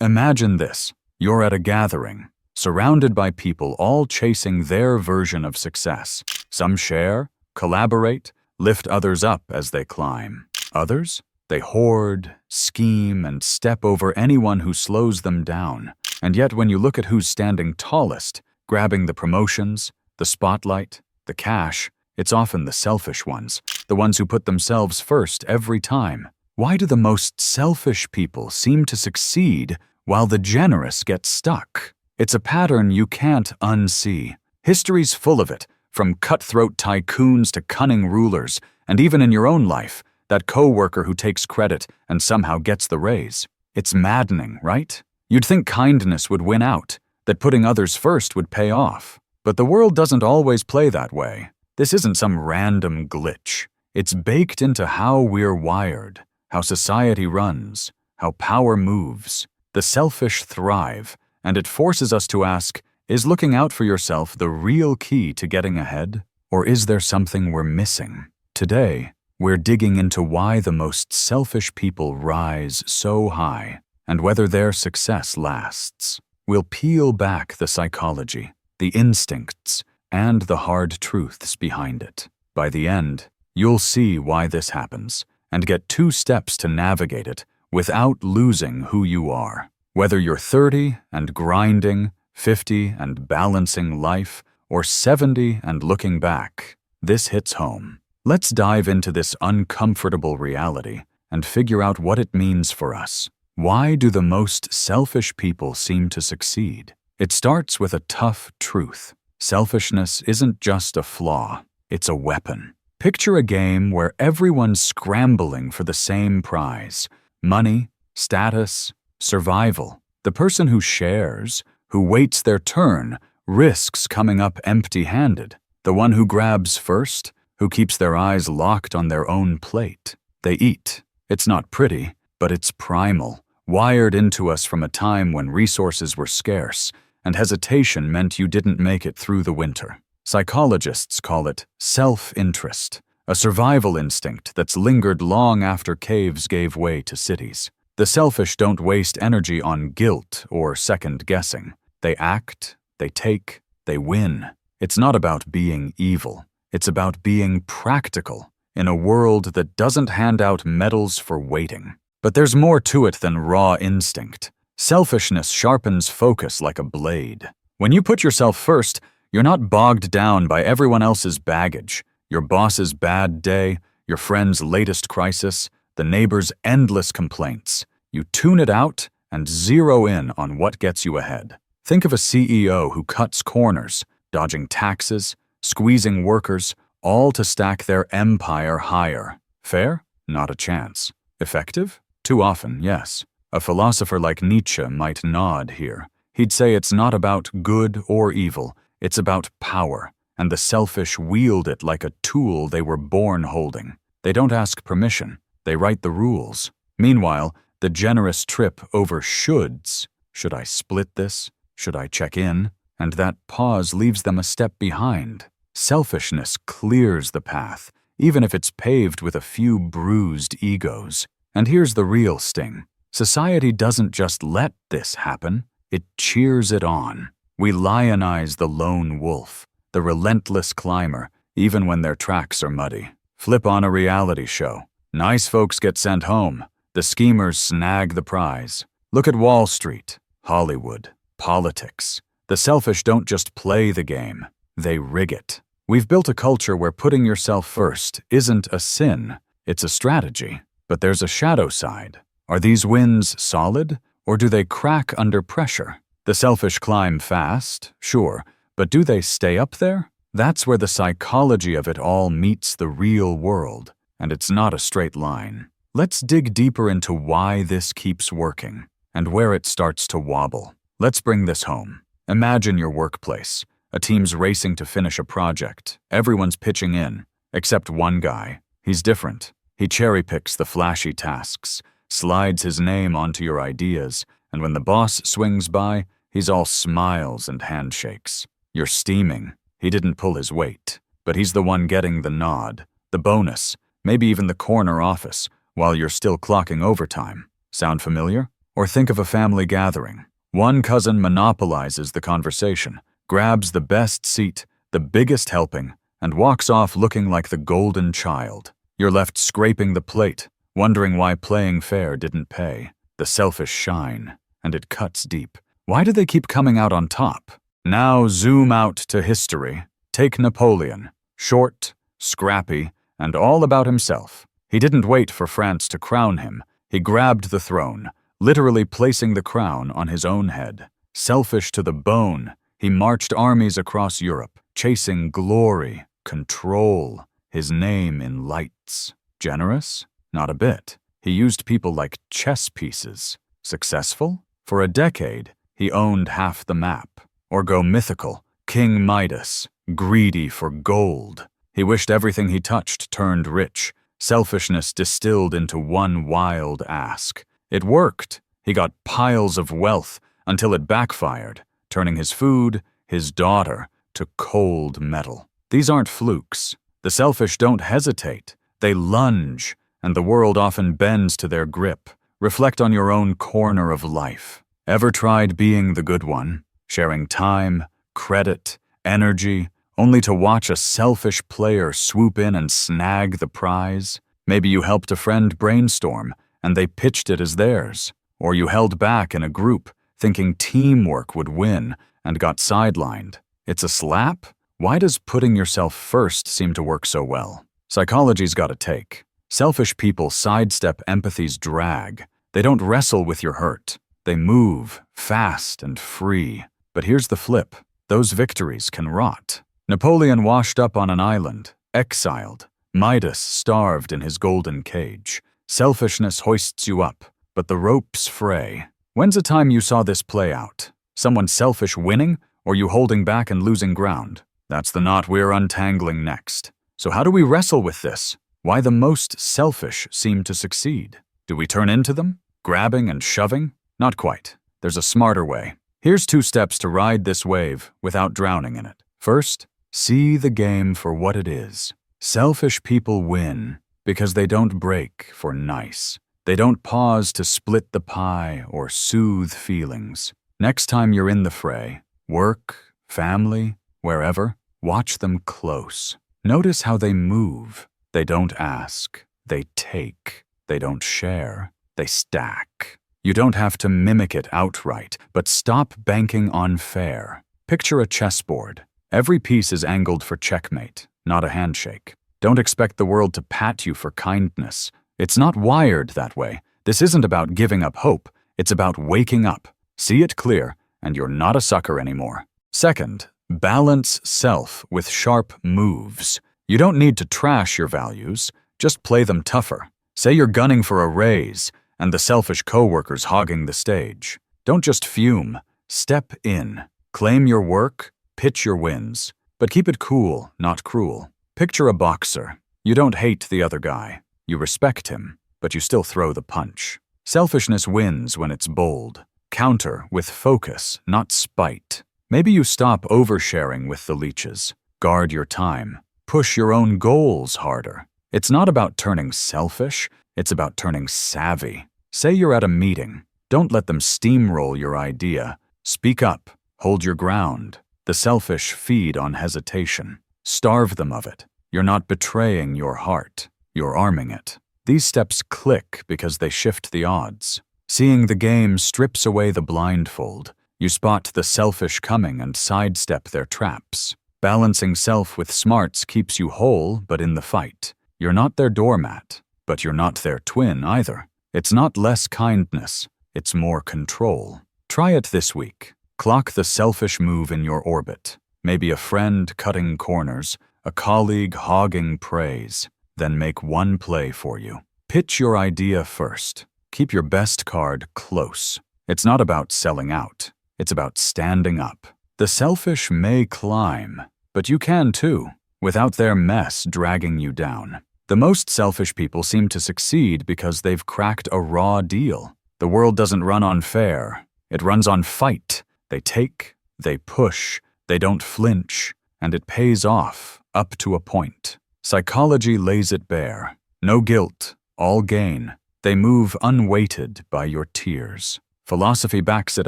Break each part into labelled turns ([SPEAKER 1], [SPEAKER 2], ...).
[SPEAKER 1] Imagine this. You're at a gathering, surrounded by people all chasing their version of success. Some share, collaborate, lift others up as they climb. Others? They hoard, scheme, and step over anyone who slows them down. And yet when you look at who's standing tallest, grabbing the promotions, the spotlight, the cash, it's often the selfish ones, the ones who put themselves first every time. Why do the most selfish people seem to succeed while the generous get stuck? It's a pattern you can't unsee. History's full of it, from cutthroat tycoons to cunning rulers, and even in your own life, that coworker who takes credit and somehow gets the raise. It's maddening, right? You'd think kindness would win out, that putting others first would pay off. But the world doesn't always play that way. This isn't some random glitch. It's baked into how we're wired, how society runs, how power moves. The selfish thrive, and it forces us to ask, is looking out for yourself the real key to getting ahead? Or is there something we're missing? Today, we're digging into why the most selfish people rise so high, and whether their success lasts. We'll peel back the psychology, the instincts, and the hard truths behind it. By the end, you'll see why this happens, and get 2 steps to navigate it without losing who you are. Whether you're 30 and grinding, 50 and balancing life, or 70 and looking back, this hits home. Let's dive into this uncomfortable reality and figure out what it means for us. Why do the most selfish people seem to succeed? It starts with a tough truth. Selfishness isn't just a flaw, it's a weapon. Picture a game where everyone's scrambling for the same prize: money, status, survival. The person who shares, who waits their turn, risks coming up empty-handed. The one who grabs first, who keeps their eyes locked on their own plate. They eat. It's not pretty, but it's primal, wired into us from a time when resources were scarce, and hesitation meant you didn't make it through the winter. Psychologists call it self-interest, a survival instinct that's lingered long after caves gave way to cities. The selfish don't waste energy on guilt or second-guessing. They act, they take, they win. It's not about being evil. It's about being practical in a world that doesn't hand out medals for waiting. But there's more to it than raw instinct. Selfishness sharpens focus like a blade. When you put yourself first, you're not bogged down by everyone else's baggage, your boss's bad day, your friend's latest crisis, the neighbor's endless complaints. You tune it out and zero in on what gets you ahead. Think of a CEO who cuts corners, dodging taxes, squeezing workers, all to stack their empire higher. Fair? Not a chance. Effective? Too often, yes. A philosopher like Nietzsche might nod here. He'd say it's not about good or evil, it's about power, and the selfish wield it like a tool they were born holding. They don't ask permission, they write the rules. Meanwhile, the generous trip over shoulds. Should I split this? Should I check in? And that pause leaves them a step behind. Selfishness clears the path, even if it's paved with a few bruised egos. And here's the real sting. Society doesn't just let this happen, it cheers it on. We lionize the lone wolf, the relentless climber, even when their tracks are muddy. Flip on a reality show. Nice folks get sent home. The schemers snag the prize. Look at Wall Street, Hollywood, politics. The selfish don't just play the game, they rig it. We've built a culture where putting yourself first isn't a sin, it's a strategy. But there's a shadow side. Are these wins solid, or do they crack under pressure? The selfish climb fast, sure, but do they stay up there? That's where the psychology of it all meets the real world, and it's not a straight line. Let's dig deeper into why this keeps working, and where it starts to wobble. Let's bring this home. Imagine your workplace. A team's racing to finish a project. Everyone's pitching in, except one guy. He's different. He cherry-picks the flashy tasks, slides his name onto your ideas, and when the boss swings by, he's all smiles and handshakes. You're steaming. He didn't pull his weight, but he's the one getting the nod, the bonus, maybe even the corner office, while you're still clocking overtime. Sound familiar? Or think of a family gathering. One cousin monopolizes the conversation, grabs the best seat, the biggest helping, and walks off looking like the golden child. You're left scraping the plate, wondering why playing fair didn't pay. The selfish shine, and it cuts deep. Why do they keep coming out on top? Now zoom out to history. Take Napoleon. Short, scrappy, and all about himself. He didn't wait for France to crown him. He grabbed the throne, literally placing the crown on his own head. Selfish to the bone, he marched armies across Europe, chasing glory, control, his name in lights. Generous? Not a bit. He used people like chess pieces. Successful? For a decade, he owned half the map. Or go mythical, King Midas, greedy for gold. He wished everything he touched turned rich. Selfishness distilled into one wild ask. It worked. He got piles of wealth until it backfired, turning his food, his daughter, to cold metal. These aren't flukes. The selfish don't hesitate. They lunge, and the world often bends to their grip. Reflect on your own corner of life. Ever tried being the good one, sharing time, credit, energy, only to watch a selfish player swoop in and snag the prize? Maybe you helped a friend brainstorm, and they pitched it as theirs. Or you held back in a group, thinking teamwork would win, and got sidelined. It's a slap? Why does putting yourself first seem to work so well? Psychology's got a take. Selfish people sidestep empathy's drag. They don't wrestle with your hurt. They move, fast and free. But here's the flip. Those victories can rot. Napoleon washed up on an island, exiled. Midas starved in his golden cage. Selfishness hoists you up, but the ropes fray. When's a time you saw this play out? Someone selfish winning, or you holding back and losing ground? That's the knot we're untangling next. So how do we wrestle with this? Why the most selfish seem to succeed? Do we turn into them? Grabbing and shoving? Not quite. There's a smarter way. Here's 2 steps to ride this wave without drowning in it. First, see the game for what it is. Selfish people win because they don't break for nice. They don't pause to split the pie or soothe feelings. Next time you're in the fray, work, family, wherever, watch them close. Notice how they move. They don't ask. They take. They don't share. They stack. You don't have to mimic it outright, but stop banking on fair. Picture a chessboard. Every piece is angled for checkmate, not a handshake. Don't expect the world to pat you for kindness. It's not wired that way. This isn't about giving up hope. It's about waking up. See it clear, and you're not a sucker anymore. Second, balance self with sharp moves. You don't need to trash your values. Just play them tougher. Say you're gunning for a raise, and the selfish coworker's hogging the stage. Don't just fume. Step in. Claim your work, pitch your wins, but keep it cool, not cruel. Picture a boxer. You don't hate the other guy. You respect him, but you still throw the punch. Selfishness wins when it's bold. Counter with focus, not spite. Maybe you stop oversharing with the leeches. Guard your time. Push your own goals harder. It's not about turning selfish. It's about turning savvy. Say you're at a meeting. Don't let them steamroll your idea. Speak up. Hold your ground. The selfish feed on hesitation. Starve them of it. You're not betraying your heart. You're arming it. These steps click because they shift the odds. Seeing the game strips away the blindfold. You spot the selfish coming and sidestep their traps. Balancing self with smarts keeps you whole, but in the fight. You're not their doormat, but you're not their twin either. It's not less kindness. It's more control. Try it this week. Clock the selfish move in your orbit. Maybe a friend cutting corners, a colleague hogging praise. Then make one play for you. Pitch your idea first. Keep your best card close. It's not about selling out. It's about standing up. The selfish may climb, but you can too, without their mess dragging you down. The most selfish people seem to succeed because they've cracked a raw deal. The world doesn't run on fair. It runs on fight. They take, they push, they don't flinch, and it pays off, up to a point. Psychology lays it bare. No guilt, all gain. They move unweighted by your tears. Philosophy backs it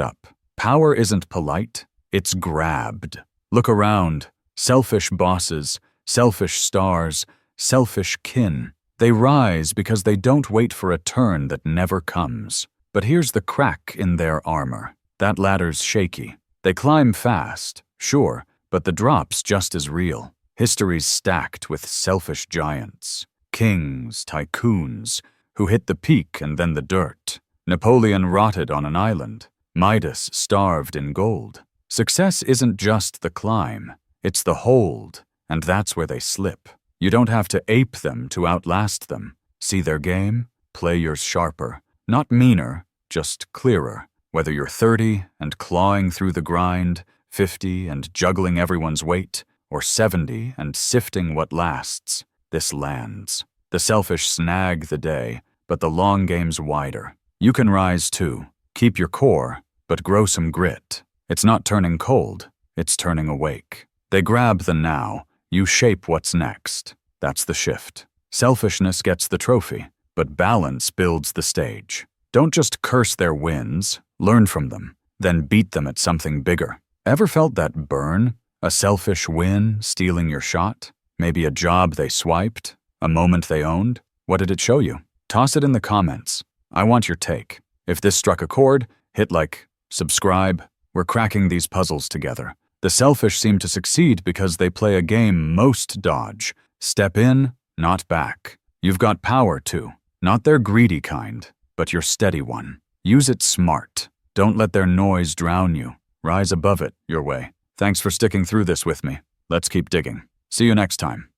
[SPEAKER 1] up. Power isn't polite, it's grabbed. Look around. Selfish bosses, selfish stars, selfish kin. They rise because they don't wait for a turn that never comes. But here's the crack in their armor. That ladder's shaky. They climb fast, sure, but the drop's just as real. History's stacked with selfish giants. Kings, tycoons, who hit the peak and then the dirt. Napoleon rotted on an island. Midas starved in gold. Success isn't just the climb, it's the hold, and that's where they slip. You don't have to ape them to outlast them. See their game? Play yours sharper. Not meaner, just clearer. Whether you're 30 and clawing through the grind, 50 and juggling everyone's weight, or 70 and sifting what lasts, this lands. The selfish snag the day, but the long game's wider. You can rise too. Keep your core, but grow some grit. It's not turning cold, it's turning awake. They grab the now, you shape what's next. That's the shift. Selfishness gets the trophy, but balance builds the stage. Don't just curse their wins, learn from them, then beat them at something bigger. Ever felt that burn? A selfish win stealing your shot? Maybe a job they swiped? A moment they owned? What did it show you? Toss it in the comments. I want your take. If this struck a chord, hit like, subscribe. We're cracking these puzzles together. The selfish seem to succeed because they play a game most dodge. Step in, not back. You've got power too. Not their greedy kind, but your steady one. Use it smart. Don't let their noise drown you. Rise above it, your way. Thanks for sticking through this with me. Let's keep digging. See you next time.